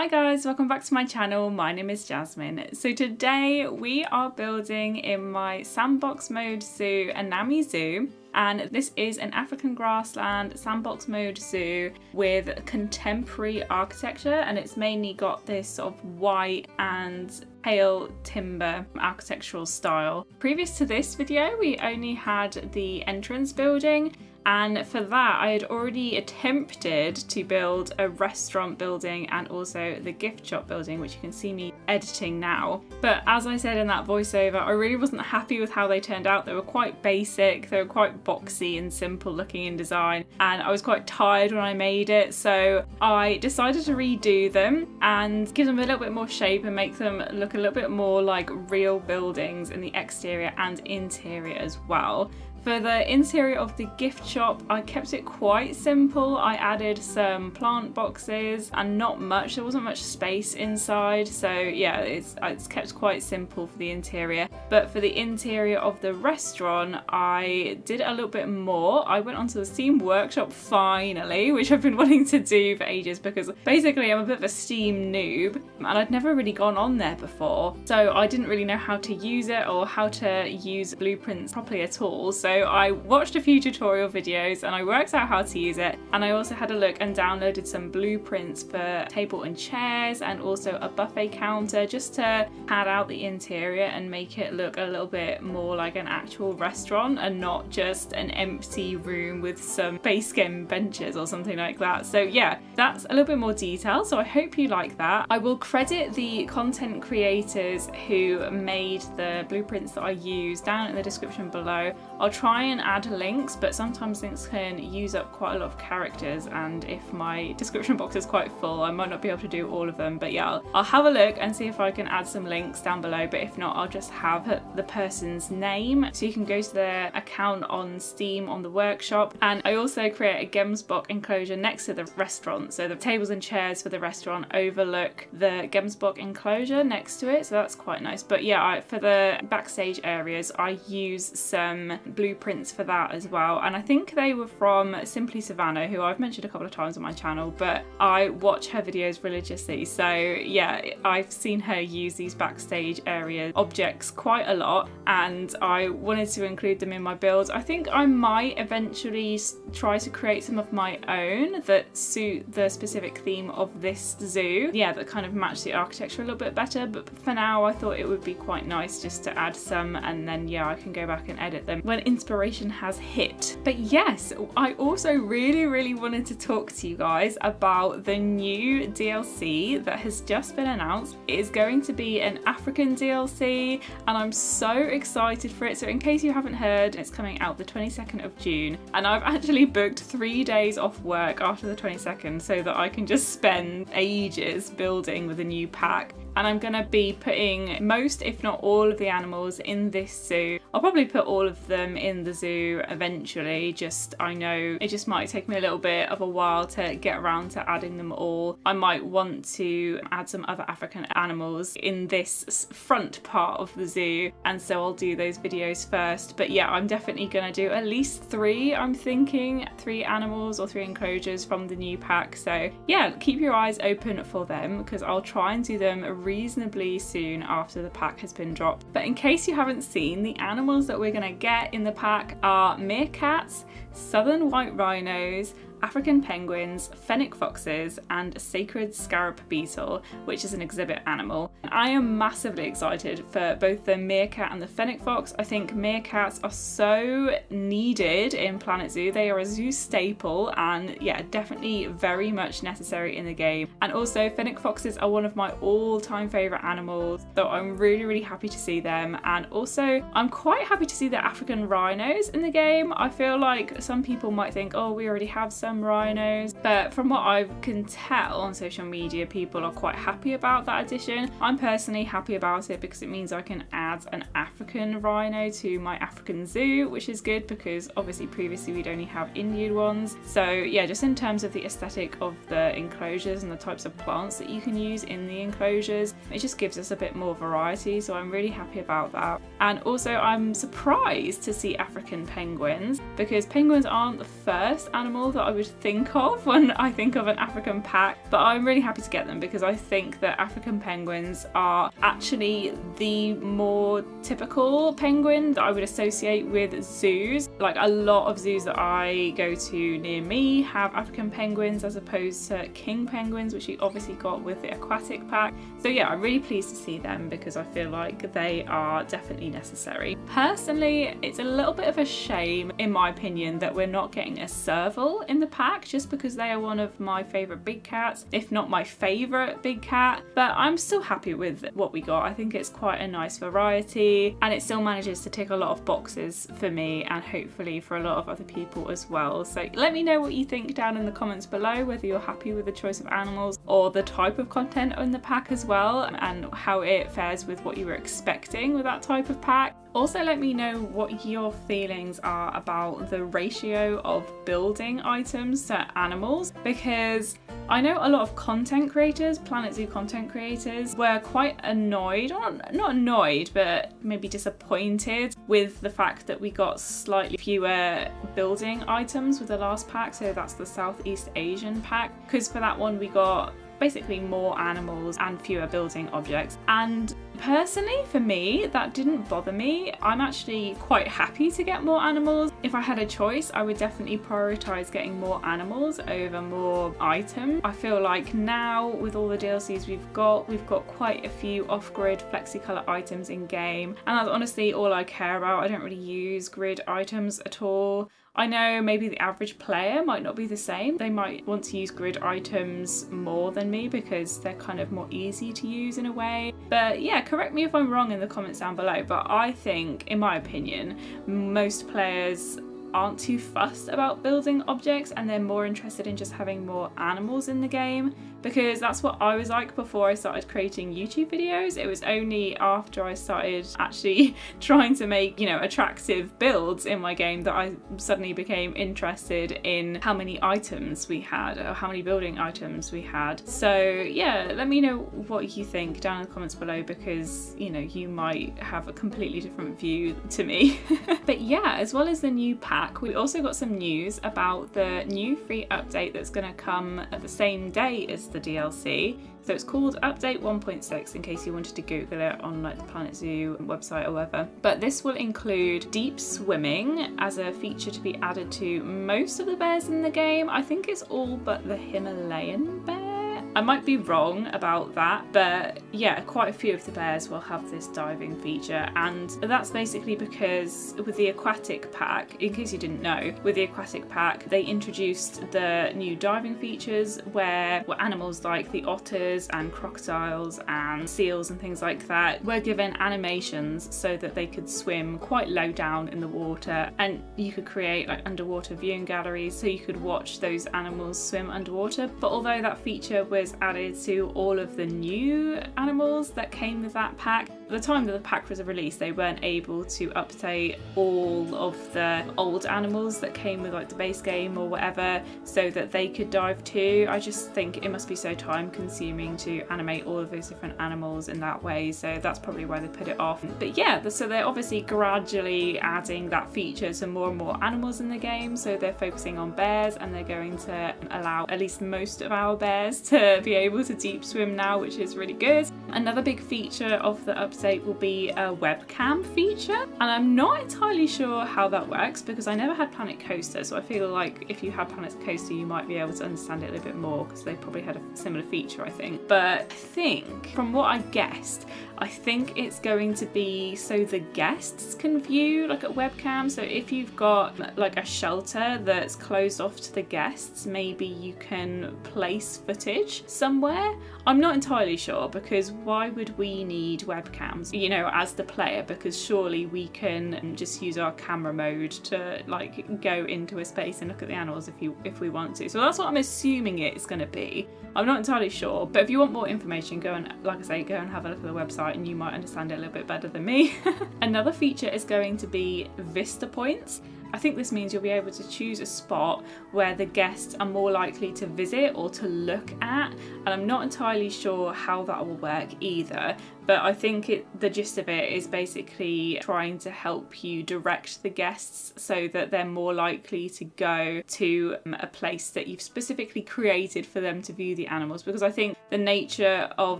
Hi guys, welcome back to my channel. My name is Jasmine. So today we are building in my Sandbox mode zoo, Anami Zoo. And this is an African grassland sandbox mode zoo with contemporary architecture, and it's mainly got this sort of white and pale timber architectural style. Previous to this video, we only had the entrance building, and for that I had already attempted to build a restaurant building and also the gift shop building, which you can see me editing now. But as I said in that voiceover, I really wasn't happy with how they turned out. They were quite basic, they were quite boxy and simple looking in design, and I was quite tired when I made it, so I decided to redo them and give them a little bit more shape and make them look a little bit more like real buildings in the exterior and interior as well. For the interior of the gift shop, I kept it quite simple. I added some plant boxes and not much. There wasn't much space inside, so yeah, it's kept quite simple for the interior. But for the interior of the restaurant, I did a little bit more. I went onto the Steam workshop finally, which I've been wanting to do for ages because basically I'm a bit of a Steam noob and I'd never really gone on there before. So I didn't really know how to use it or how to use blueprints properly at all. So I watched a few tutorial videos and I worked out how to use it, and I also had a look and downloaded some blueprints for table and chairs and also a buffet counter just to pad out the interior and make it look a little bit more like an actual restaurant and not just an empty room with some base game benches or something like that. So yeah, that's a little bit more detail, so I hope you like that. I will credit the content creators who made the blueprints that I used down in the description below. I'll try and add links, but sometimes links can use up quite a lot of characters, and if my description box is quite full, I might not be able to do all of them. But yeah, I'll have a look and see if I can add some links down below, but if not, I'll just have the person's name, so you can go to their account on Steam on the workshop. And I also create a Gemsbok enclosure next to the restaurant, so the tables and chairs for the restaurant overlook the Gemsbok enclosure next to it, so that's quite nice. But yeah, for the backstage areas, I use some blueprints for that as well, and I think they were from SimplySavannah, who I've mentioned a couple of times on my channel, but I watch her videos religiously, so yeah, I've seen her use these backstage area objects quite a lot, and I wanted to include them in my builds. I think I might eventually try to create some of my own that suit the specific theme of this zoo, yeah, that kind of match the architecture a little bit better, but for now I thought it would be quite nice just to add some, and then yeah, I can go back and edit them when inspiration has hit. But yes, I also really wanted to talk to you guys about the new DLC that has just been announced. It is going to be an African DLC, and I'm so excited for it. So in case you haven't heard, it's coming out the 22nd of June, and I've actually booked 3 days off work after the 22nd so that I can just spend ages building with a new pack. And I'm gonna be putting most, if not all, of the animals in this zoo. I'll probably put all of them in the zoo eventually, I know it just might take me a little bit of a while to get around to adding them all. I might want to add some other African animals in this front part of the zoo, and so I'll do those videos first. But yeah, I'm definitely gonna do at least 3, I'm thinking 3 animals or 3 enclosures from the new pack. So yeah, keep your eyes open for them because I'll try and do them reasonably soon after the pack has been dropped. But in case you haven't seen, the animals that we're gonna get in the pack are meerkats, southern white rhinos, African penguins, fennec foxes, and a sacred scarab beetle, which is an exhibit animal. I am massively excited for both the meerkat and the fennec fox. I think meerkats are so needed in Planet Zoo. They are a zoo staple, and yeah, definitely very much necessary in the game. And also fennec foxes are one of my all-time favorite animals, so I'm really happy to see them. And also I'm quite happy to see the African rhinos in the game. I feel like some people might think, oh, we already have some rhinos, but from what I can tell on social media, people are quite happy about that addition. I'm personally happy about it because it means I can add an African rhino to my African zoo, which is good because obviously previously we'd only have Indian ones. So yeah, just in terms of the aesthetic of the enclosures and the types of plants that you can use in the enclosures, it just gives us a bit more variety, so I'm really happy about that. And also I'm surprised to see African penguins because penguins aren't the first animal that I would would think of when I think of an African pack, but I'm really happy to get them because I think that African penguins are actually the more typical penguin that I would associate with zoos. Like a lot of zoos that I go to near me have African penguins as opposed to king penguins, which you obviously got with the aquatic pack. So yeah, I'm really pleased to see them because I feel like they are definitely necessary. Personally, it's a little bit of a shame, in my opinion, that we're not getting a serval in the pack, just because they are one of my favourite big cats, if not my favourite big cat. But I'm still happy with what we got. I think it's quite a nice variety and it still manages to tick a lot of boxes for me and hopefully for a lot of other people as well. So let me know what you think down in the comments below, whether you're happy with the choice of animals or the type of content in the pack as well, and how it fares with what you were expecting with that type of pack. Also, let me know what your feelings are about the ratio of building items to animals, because I know a lot of content creators, Planet Zoo content creators, were quite annoyed, or not annoyed, but maybe disappointed with the fact that we got slightly fewer building items with the last pack. So that's the Southeast Asian pack, because for that one we got basically more animals and fewer building objects. And personally, for me, that didn't bother me. I'm actually quite happy to get more animals. If I had a choice, I would definitely prioritize getting more animals over more items. I feel like now with all the DLCs we've got quite a few off-grid flexi-color items in game, and that's honestly all I care about. I don't really use grid items at all. I know maybe the average player might not be the same. They might want to use grid items more than me because they're kind of more easy to use in a way. But yeah, correct me if I'm wrong in the comments down below, but I think, in my opinion, most players aren't too fussed about building objects and they're more interested in just having more animals in the game, because that's what I was like before I started creating YouTube videos. It was only after I started actually trying to make, you know, attractive builds in my game that I suddenly became interested in how many items we had or how many building items we had. So yeah, let me know what you think down in the comments below, because you know, you might have a completely different view to me. But yeah, as well as the new pack, we also got some news about the new free update that's going to come at the same day as the DLC. So it's called Update 1.6 in case you wanted to Google it on like the Planet Zoo website or whatever. But this will include deep swimming as a feature to be added to most of the bears in the game. I think it's all but the Himalayan bear. I might be wrong about that, but yeah, quite a few of the bears will have this diving feature, and that's basically because with the aquatic pack, in case you didn't know, with the aquatic pack they introduced the new diving features where animals like the otters and crocodiles and seals and things like that were given animations so that they could swim quite low down in the water, and you could create like underwater viewing galleries so you could watch those animals swim underwater. But although that feature was added to all of the new animals that came with that pack, at the time that the pack was released they weren't able to update all of the old animals that came with like the base game or whatever so that they could dive too. I just think it must be so time consuming to animate all of those different animals in that way, so that's probably why they put it off. But yeah, so they're obviously gradually adding that feature to more and more animals in the game, so they're focusing on bears and they're going to allow at least most of our bears to be able to deep swim now, which is really good. Another big feature of the update will be a webcam feature, and I'm not entirely sure how that works because I never had Planet Coaster, so I feel like if you had Planet Coaster you might be able to understand it a little bit more because they probably had a similar feature, I think. But I think, from what I guessed, I think it's going to be so the guests can view like a webcam. So if you've got like a shelter that's closed off to the guests, maybe you can place footage somewhere. I'm not entirely sure, because why would we need webcams, you know, as the player? Because surely we can just use our camera mode to like go into a space and look at the animals if we want to. So that's what I'm assuming it's going to be. I'm not entirely sure, but if you want more information, go and, like I say, go and have a look at the website and you might understand it a little bit better than me. Another feature is going to be vista points. I think this means you'll be able to choose a spot where the guests are more likely to visit or to look at, and I'm not entirely sure how that will work either, but I think the gist of it is basically trying to help you direct the guests so that they're more likely to go to a place that you've specifically created for them to view the animals, because I think the nature of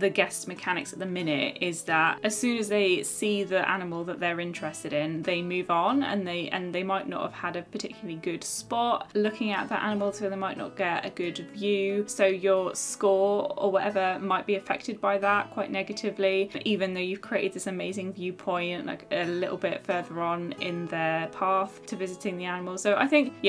the guest mechanics at the minute is that as soon as they see the animal that they're interested in, they move on, and they might not have had a particularly good spot looking at that animal, so they might not get a good view, so your score or whatever might be affected by that quite negatively, even though you've created this amazing viewpoint like a little bit further on in their path to visiting the animal. So I think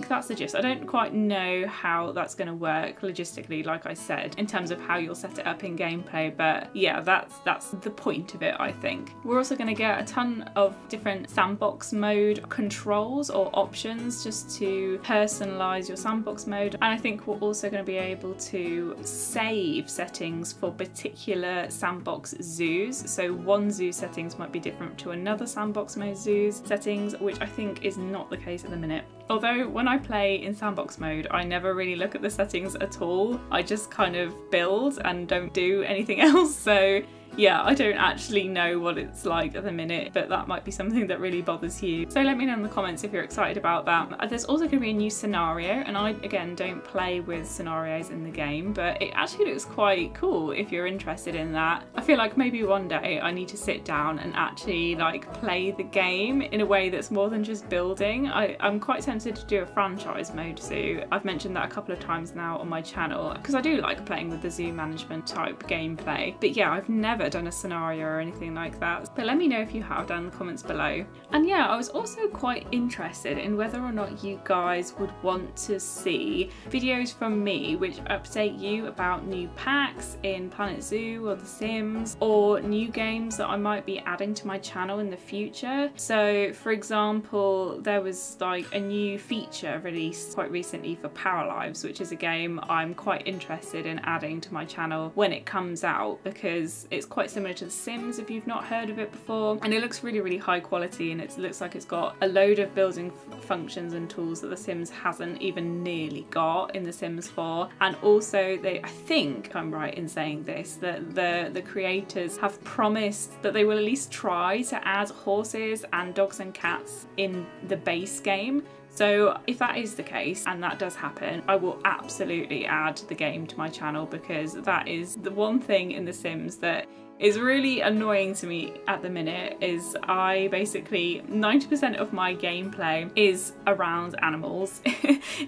that's the gist. I don't quite know how that's going to work logistically, like I said, in terms of how you'll set it up in gameplay, but yeah, that's the point of it, I think. We're also going to get a ton of different sandbox mode controls or options just to personalize your sandbox mode, and I think we're also going to be able to save settings for particular sandbox zoos. So one zoo settings might be different to another sandbox mode zoo's settings, which I think is not the case at the minute. Although when I play in sandbox mode, I never really look at the settings at all. I just kind of build and don't do anything else. So yeah, I don't actually know what it's like at the minute, but that might be something that really bothers you. So let me know in the comments if you're excited about that. There's also going to be a new scenario, and I, again, don't play with scenarios in the game, but it actually looks quite cool if you're interested in that. I feel like maybe one day I need to sit down and actually like play the game in a way that's more than just building. I'm quite tempted to do a franchise mode zoo. I've mentioned that a couple of times now on my channel because I do like playing with the zoo management type gameplay, but yeah, I've never done a scenario or anything like that, but let me know if you have down in the comments below. And yeah, I was also quite interested in whether or not you guys would want to see videos from me which update you about new packs in Planet Zoo or The Sims, or new games that I might be adding to my channel in the future. So for example, there was like a new feature released quite recently for Paralives, which is a game I'm quite interested in adding to my channel when it comes out, because it's quite similar to The Sims if you've not heard of it before, and it looks really high quality, and it looks like it's got a load of building functions and tools that The Sims hasn't even nearly got in The Sims 4. And also I think I'm right in saying this, that the creators have promised that they will at least try to add horses and dogs and cats in the base game. So if that is the case, and that does happen, I will absolutely add the game to my channel, because that is the one thing in The Sims that is really annoying to me at the minute. Is I basically 90% of my gameplay is around animals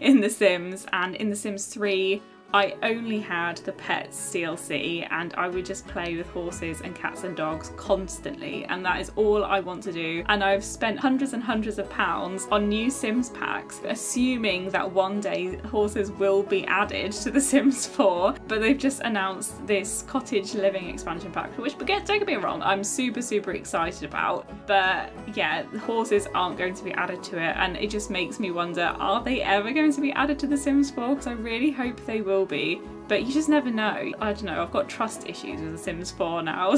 in The Sims, and in The Sims 3 I only had the pets DLC, and I would just play with horses and cats and dogs constantly, and that is all I want to do. And I've spent hundreds and hundreds of pounds on new Sims packs, assuming that one day horses will be added to The Sims 4, but they've just announced this cottage living expansion pack, which, don't get me wrong, I'm super excited about, but yeah, the horses aren't going to be added to it, and it just makes me wonder, are they ever going to be added to The Sims 4? Because I really hope they will be, but you just never know. I don't know, I've got trust issues with The Sims 4 now,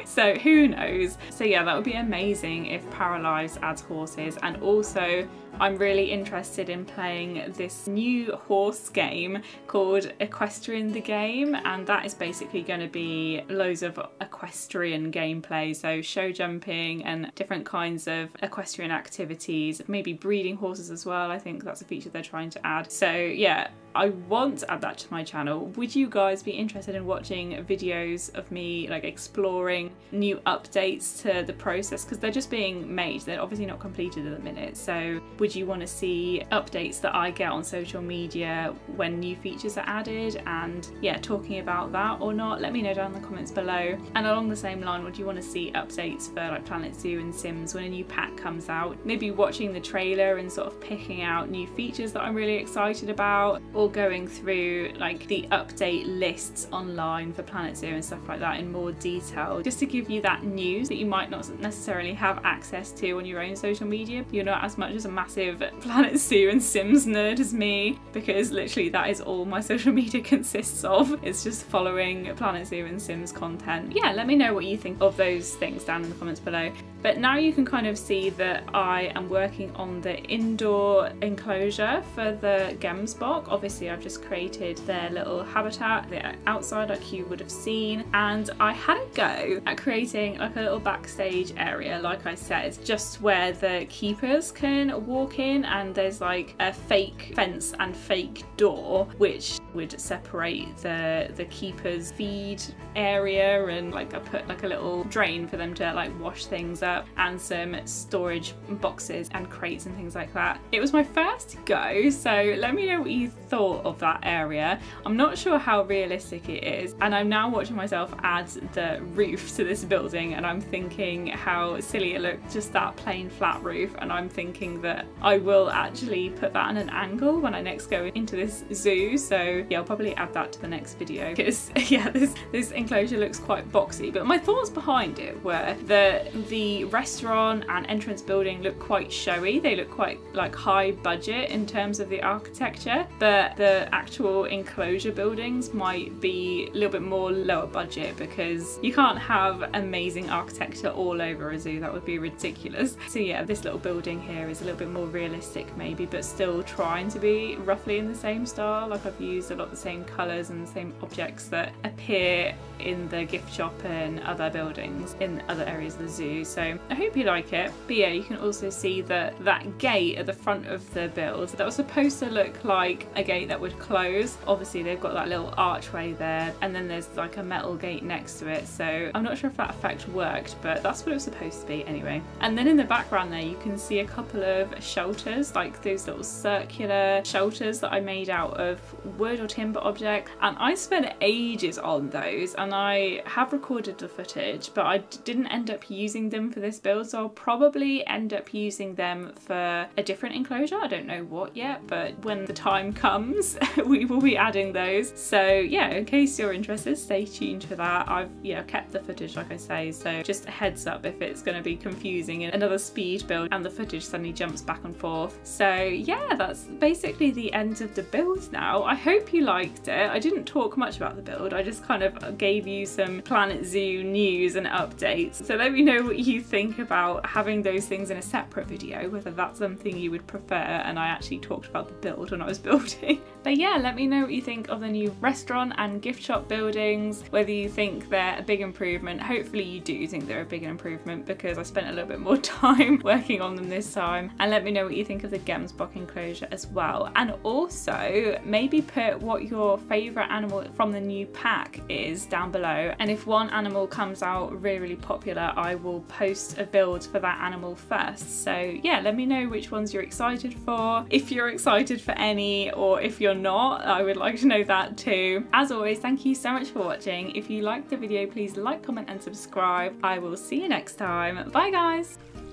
so who knows. So yeah, that would be amazing if Paralives adds horses. And also I'm really interested in playing this new horse game called Equestrian the Game, and that is basically going to be loads of equestrian gameplay, so show jumping and different kinds of equestrian activities, maybe breeding horses as well. I think that's a feature they're trying to add. So yeah, I want to add that to my channel. Would you guys be interested in watching videos of me like exploring new updates to the process? Because they're just being made, they're obviously not completed at the minute. So would you want to see updates that I get on social media when new features are added, and yeah, talking about that or not? Let me know down in the comments below. And along the same line, would you want to see updates for like Planet Zoo and Sims when a new pack comes out? Maybe watching the trailer and sort of picking out new features that I'm really excited about, or going through like the update lists online for Planet Zoo and stuff like that in more detail, just to give you that news that you might not necessarily have access to on your own social media. You're not as much as a massive Planet Zoo and Sims nerd as me, because literally that is all my social media consists of. It's just following Planet Zoo and Sims content. Yeah, let me know what you think of those things down in the comments below. But now you can kind of see that I am working on the indoor enclosure for the Gemsbok. Obviously I've just created their little habitat, the outside like you would have seen, and I had a go at creating like a little backstage area, like I said, just where the keepers can walk in, and there's like a fake fence and fake door which would separate the keepers feed area, and like I put like a little drain for them to like wash things up and some storage boxes and crates and things like that. It was my first go, so let me know what you thought of that area. I'm not sure how realistic it is, and I'm now watching myself add the roof to this building, and I'm thinking how silly it looked, just that plain flat roof, and I'm thinking that I will actually put that on an angle when I next go into this zoo. So yeah, I'll probably add that to the next video, because yeah, this enclosure looks quite boxy. But my thoughts behind it were that the restaurant and entrance building look quite showy, they look quite like high budget in terms of the architecture, but the actual enclosure buildings might be a little bit more lower budget, because you can't have amazing architecture all over a zoo, that would be ridiculous. So yeah, this little building here is a little bit more realistic maybe, but still trying to be roughly in the same style. Like I've used a lot of the same colours and the same objects that appear in the gift shop and other buildings in other areas of the zoo. So I hope you like it. But yeah, you can also see that gate at the front of the build that was supposed to look like a gate that would close. Obviously they've got that little archway there, and then there's like a metal gate next to it, so I'm not sure if that effect worked, but that's what it was supposed to be anyway. And then in the background there you can see a couple of shelters, like those little circular shelters that I made out of wood or timber object, and I spent ages on those, and I have recorded the footage, but I didn't end up using them for this build, so I'll probably end up using them for a different enclosure. I don't know what yet, but when the time comes we will be adding those. So yeah, in case you're interested, stay tuned for that. I've kept the footage like I say, so just a heads up if it's going to be confusing and another speed build and the footage suddenly jumps back and forth. So yeah, that's basically the end of the build now. I hope you liked it. I didn't talk much about the build, I just kind of gave you some Planet Zoo news and updates. So let me know what you think about having those things in a separate video, whether that's something you would prefer and I actually talked about the build when I was building. But yeah, let me know what you think of the new restaurant and gift shop buildings, whether you think they're a big improvement. Hopefully you do think they're a big improvement, because I spent a little bit more time working on them this time. And let me know what you think of the Gemsbok enclosure as well, and also maybe put what your favourite animal from the new pack is down below, and if one animal comes out really popular, I will post a build for that animal first. So yeah, let me know which ones you're excited for, if you're excited for any, or if you're not, I would like to know that too. As always, thank you so much for watching. If you liked the video, please like, comment and subscribe. I will see you next time. Bye guys!